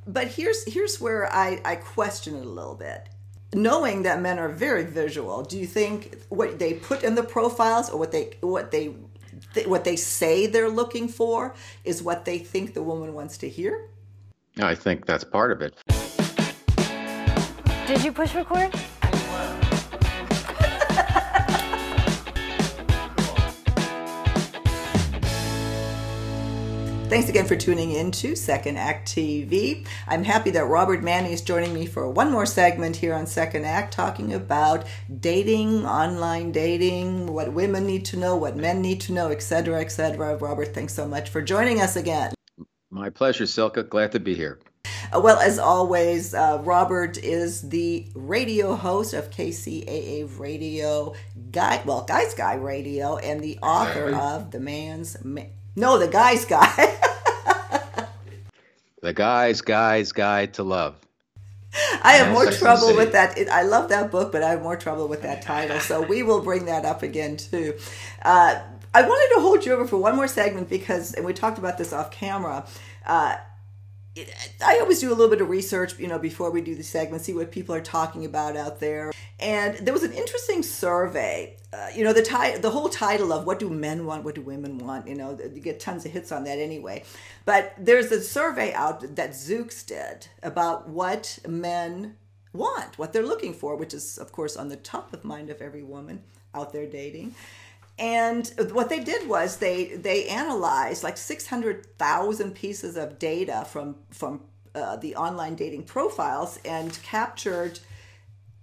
But here's where I question it a little bit. Knowing that men are very visual, do you think what they put in the profiles or what they say they're looking for is what they think the woman wants to hear? I think that's part of it. Did you push record? Thanks again for tuning in to Second Act TV. I'm happy that Robert Manni is joining me for one more segment here on Second Act, talking about dating, online dating, what women need to know, what men need to know, etc., etc. Robert, thanks so much for joining us again. My pleasure, Silke. Glad to be here. Well, as always, Robert is the radio host of KCAA Radio, Guy's Guy Radio, and the author of The Guy's Guy. The Guy's Guide to Love. I have more trouble with that. I love that book, but I have more trouble with that title. So we will bring that up again, too. I wanted to hold you over for one more segment because, and we talked about this off camera, I always do a little bit of research, before we do the segment, see what people are talking about out there. And there was an interesting survey, the whole title of what do men want, what do women want, you get tons of hits on that anyway. But there's a survey out that Zoosk did about what men want, what they're looking for, which is, of course, on the top of mind of every woman out there dating. And what they did was they analyzed like 600,000 pieces of data from the online dating profiles and captured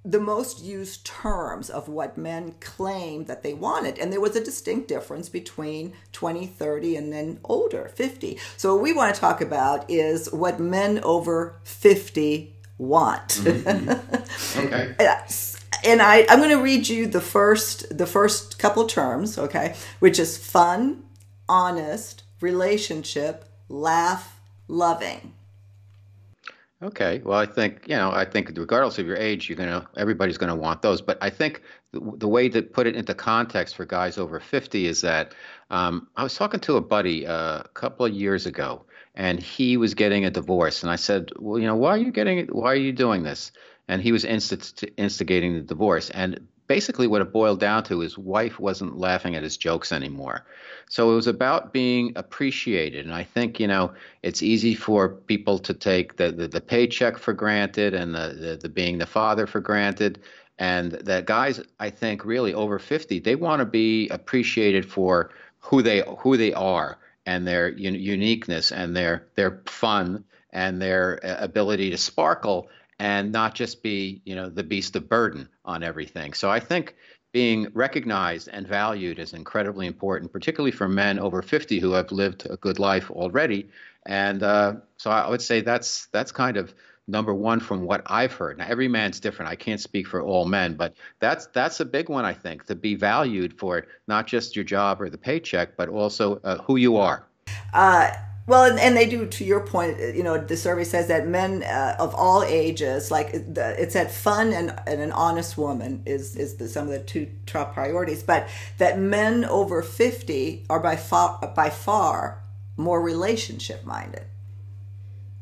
the most used terms of what men claimed that they wanted. And there was a distinct difference between 20, 30, and then older, 50. So what we want to talk about is what men over 50 want. Mm-hmm. Okay. And I'm going to read you the first couple terms, okay, which is fun, honest, relationship, laugh, loving. Okay. Well, I think regardless of your age, everybody's going to want those. But I think the way to put it into context for guys over 50 is that I was talking to a buddy a couple of years ago, and he was getting a divorce. And I said, well, why are you doing this? And he was instigating the divorce. And basically what it boiled down to is wife wasn't laughing at his jokes anymore. So it was about being appreciated. And I think, it's easy for people to take the paycheck for granted and the being the father for granted. And that guys, I think, really over 50, they want to be appreciated for who they are and their uniqueness and their fun and their ability to sparkle, and not just be, the beast of burden on everything. So I think being recognized and valued is incredibly important, particularly for men over 50 who have lived a good life already. And so I would say that's kind of number one from what I've heard. Now, every man's different. I can't speak for all men, but that's a big one, I think, to be valued for not just your job or the paycheck, but also who you are. Well, and they do, to your point, the survey says that men of all ages, it's that fun and an honest woman is some of the two top priorities, but that men over 50 are by far more relationship minded.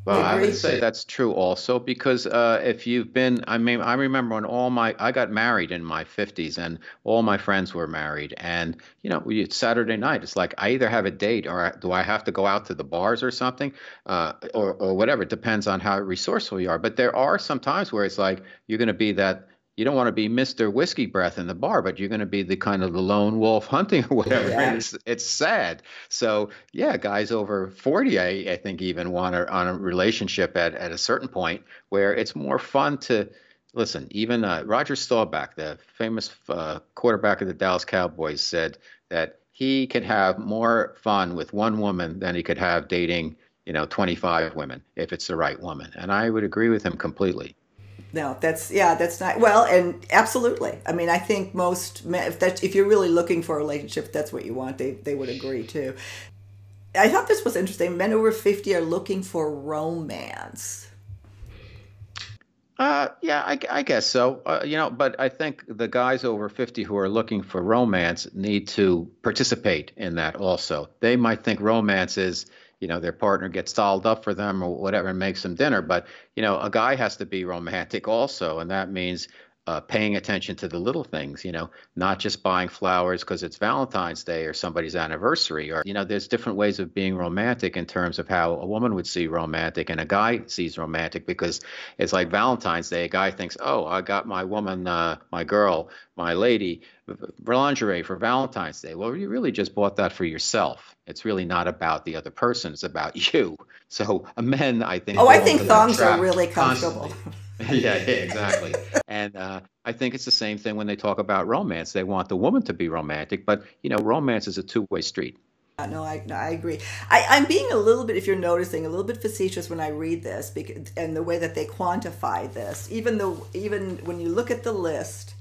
Well, I would say that's true also because if you've been, I remember when I got married in my 50s and all my friends were married, and it's Saturday night. It's like I either have a date or do I have to go out to the bars or something, or whatever. It depends on how resourceful you are. But there are some times where it's like you're going to be that. You don't want to be Mr. Whiskey Breath in the bar, but you're going to be the kind of the lone wolf hunting or whatever. Yeah. It's sad. So yeah, guys over 40, I think even want on a relationship at a certain point where it's more fun to listen. Even Roger Staubach, the famous quarterback of the Dallas Cowboys, said that he could have more fun with one woman than he could have dating, 25 women if it's the right woman. And I would agree with him completely. No, that's not well, and absolutely. I mean, I think most men, if you're really looking for a relationship, if that's what you want, they would agree too. I thought this was interesting. Men over 50 are looking for romance. Yeah, I guess so. But I think the guys over 50 who are looking for romance need to participate in that also. They might think romance is, their partner gets dolled up for them or whatever and makes them dinner. But, a guy has to be romantic also. And that means paying attention to the little things, not just buying flowers because it's Valentine's Day or somebody's anniversary. Or, there's different ways of being romantic in terms of how a woman would see romantic and a guy sees romantic, because it's like Valentine's Day. A guy thinks, oh, I got my woman, my girl, my lady, lingerie for Valentine's Day. Well, you really just bought that for yourself. It's really not about the other person. It's about you. So men, I think. Oh, I think thongs are really comfortable. Yeah, exactly. And I think it's the same thing when they talk about romance. They want the woman to be romantic, but romance is a two-way street. No, I agree. I'm being a little bit, if you're noticing, a little bit facetious when I read this, because, and the way that they quantify this. Even when you look at the list,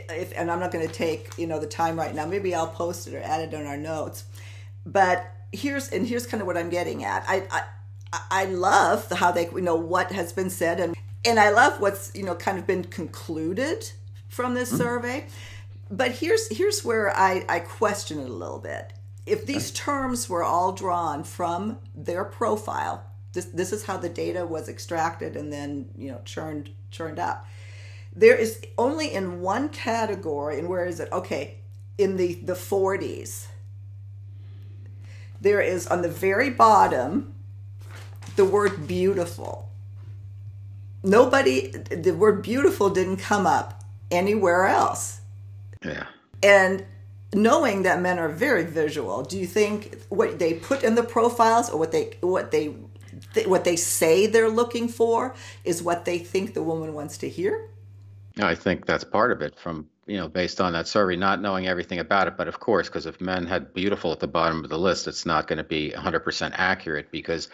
and I'm not going to take the time right now. Maybe I'll post it or add it in our notes. But here's kind of what I'm getting at. I love how they what has been said, and I love what's kind of been concluded from this survey. But here's where I question it a little bit. If these terms were all drawn from their profile, this is how the data was extracted and then churned up. There is only in one category, and where is it? Okay, in the 40s. There is on the very bottom the word beautiful. The word beautiful didn't come up anywhere else. Yeah. And knowing that men are very visual, do you think what they put in the profiles or what they say they're looking for is what they think the woman wants to hear? I think that's part of it, from based on that survey, not knowing everything about it. But of course, because if men had beautiful at the bottom of the list, it's not going to be 100% accurate, because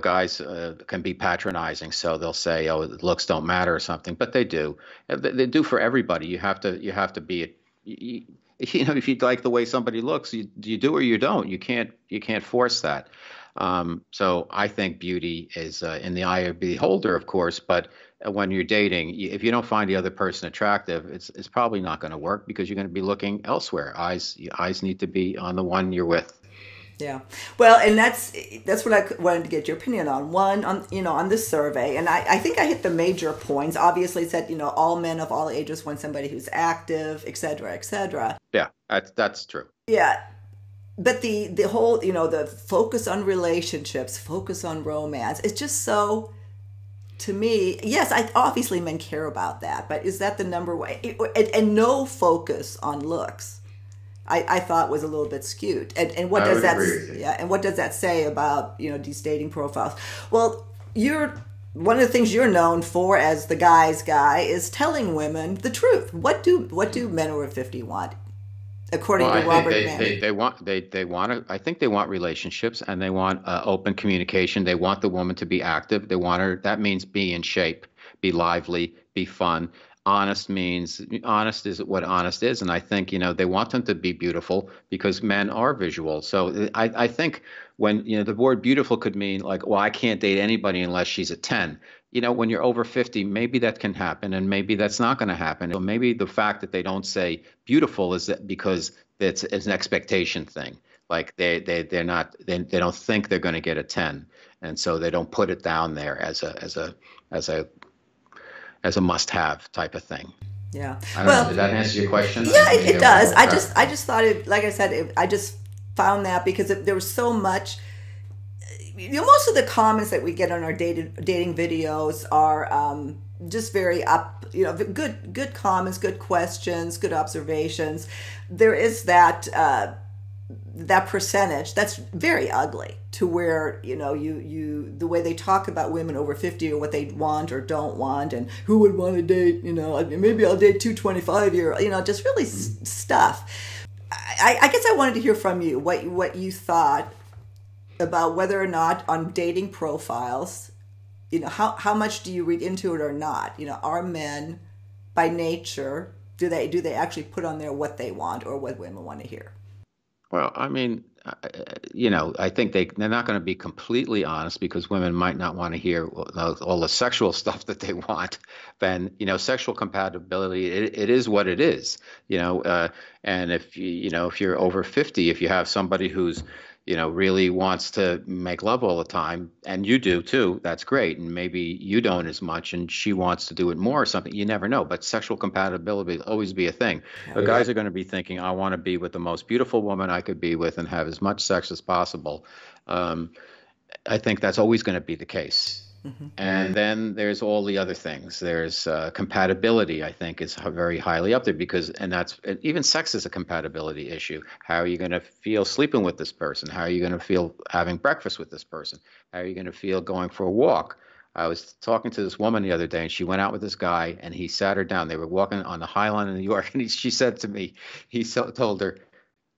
guys can be patronizing, so they'll say, oh, looks don't matter or something, but they do. They do for everybody. You have to be if you like the way somebody looks, you do or you don't. You can't force that. So I think beauty is in the eye of the beholder, of course, but when you're dating, if you don't find the other person attractive, it's probably not going to work, because you're going to be looking elsewhere. Eyes need to be on the one you're with. Yeah. Well, and that's what I wanted to get your opinion on. On this survey, and I think I hit the major points. Obviously, it said all men of all ages want somebody who's active, et cetera, et cetera. Yeah, that's true. Yeah. But the whole, the focus on relationships, focus on romance, it's just so, to me, yes, obviously men care about that, but is that the number one? And no focus on looks, I thought was a little bit skewed. And what does that, and what does that say about, these dating profiles? Well, one of the things you're known for as the guy's guy is telling women the truth. What do men over 50 want? According to Robert Manni. They want I think they want relationships, and they want open communication. They want the woman to be active. They want her. That means be in shape, be lively, be fun. Honest is what honest is, and I think they want them to be beautiful, because men are visual. So I think when the word beautiful could mean like, well, I can't date anybody unless she's a 10. When you're over 50, maybe that can happen, and maybe that's not going to happen. So maybe the fact that they don't say beautiful is that because it's an expectation thing. Like they don't think they're going to get a 10, and so they don't put it down there as a must-have type of thing. Yeah. I don't know, did that answer your question? Yeah, it does. I just thought it. Like I said, I just found that because there was so much. Most of the comments that we get on our dating videos are just very good comments, good questions, good observations. There is that percentage that's very ugly, to where the way they talk about women over 50 or what they want or don't want, and who would want to date, maybe I'll date 225-year, just really stuff. I guess I wanted to hear from you what you thought about whether or not on dating profiles, how much do you read into it or not? Are men by nature, do they actually put on there what they want or what women want to hear? Well, I mean, I think they're not going to be completely honest, because women might not want to hear all the sexual stuff that they want. Then, sexual compatibility, it is what it is, and if you're over 50, if you have somebody who's, really wants to make love all the time, and you do too, that's great. And maybe you don't as much, and she wants to do it more or something. You never know. But sexual compatibility will always be a thing. But guys are going to be thinking, I want to be with the most beautiful woman I could be with and have as much sex as possible. I think that's always going to be the case. And then there's all the other things. There's compatibility, I think, is very highly up there because, and that's even sex is a compatibility issue. How are you going to feel sleeping with this person? How are you going to feel having breakfast with this person? How are you going to feel going for a walk? I was talking to this woman the other day, and she went out with this guy, and he sat her down. They were walking on the High Line in New York, and she said to me, told her,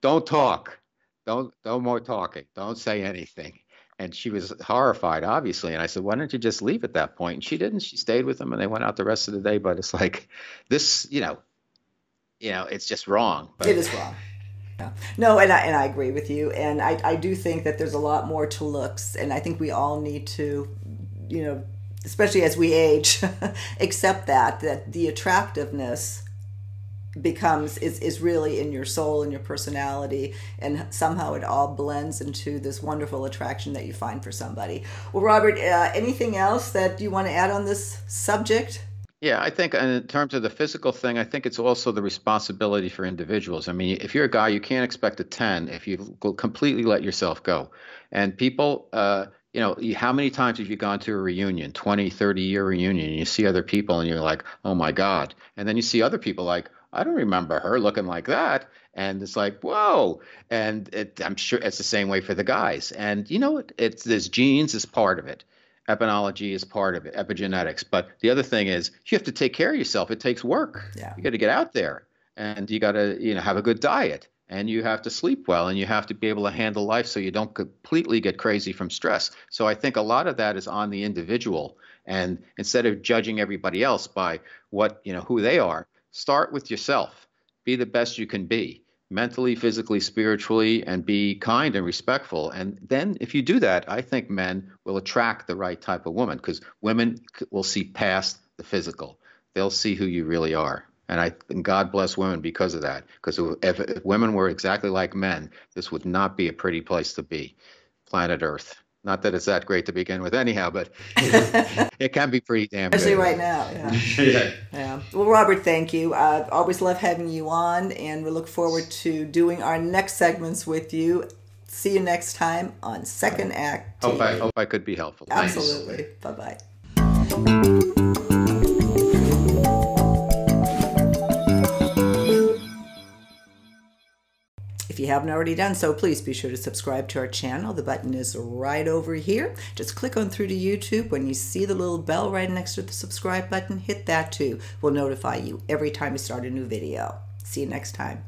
"Don't talk, don't more talking, don't say anything." And she was horrified, obviously. And I said, "Why don't you just leave at that point?" And she didn't. She stayed with him, and they went out the rest of the day. But it's like this, it's just wrong. But it is wrong. Yeah. No, and I agree with you. And I do think that there's a lot more to looks. And I think we all need to, especially as we age, accept that the attractiveness is really in your soul and your personality, and somehow it all blends into this wonderful attraction that you find for somebody. Well, Robert, anything else that you want to add on this subject? Yeah, I think in terms of the physical thing, I think it's also the responsibility for individuals. I mean, if you're a guy, you can't expect a 10 if you completely let yourself go. And people, how many times have you gone to a reunion, 20, 30-year reunion, and you see other people and you're like, oh my God. And then you see other people like, I don't remember her looking like that. And it's like, whoa. And I'm sure it's the same way for the guys. And there's genes is part of it. Epinology is part of it, epigenetics. But the other thing is you have to take care of yourself. It takes work. Yeah. You got to get out there, and you got to, have a good diet, and you have to sleep well, and you have to be able to handle life so you don't completely get crazy from stress. So I think a lot of that is on the individual. And instead of judging everybody else by who they are, start with yourself. Be the best you can be, mentally, physically, spiritually, and be kind and respectful. And then if you do that, I think men will attract the right type of woman, because women will see past the physical. They'll see who you really are. And God bless women because of that. Because if women were exactly like men, this would not be a pretty place to be, planet Earth. Not that it's that great to begin with anyhow, but it can be pretty damn good. Especially right now, yeah. Yeah. Well, Robert, thank you. I always love having you on, and we look forward to doing our next segments with you. See you next time on Second Act TV. Hope I could be helpful. Absolutely. Bye-bye. If you haven't already done so, please be sure to subscribe to our channel. The button is right over here. Just click on through to YouTube. When you see the little bell right next to the subscribe button, hit that too. We'll notify you every time we start a new video. See you next time.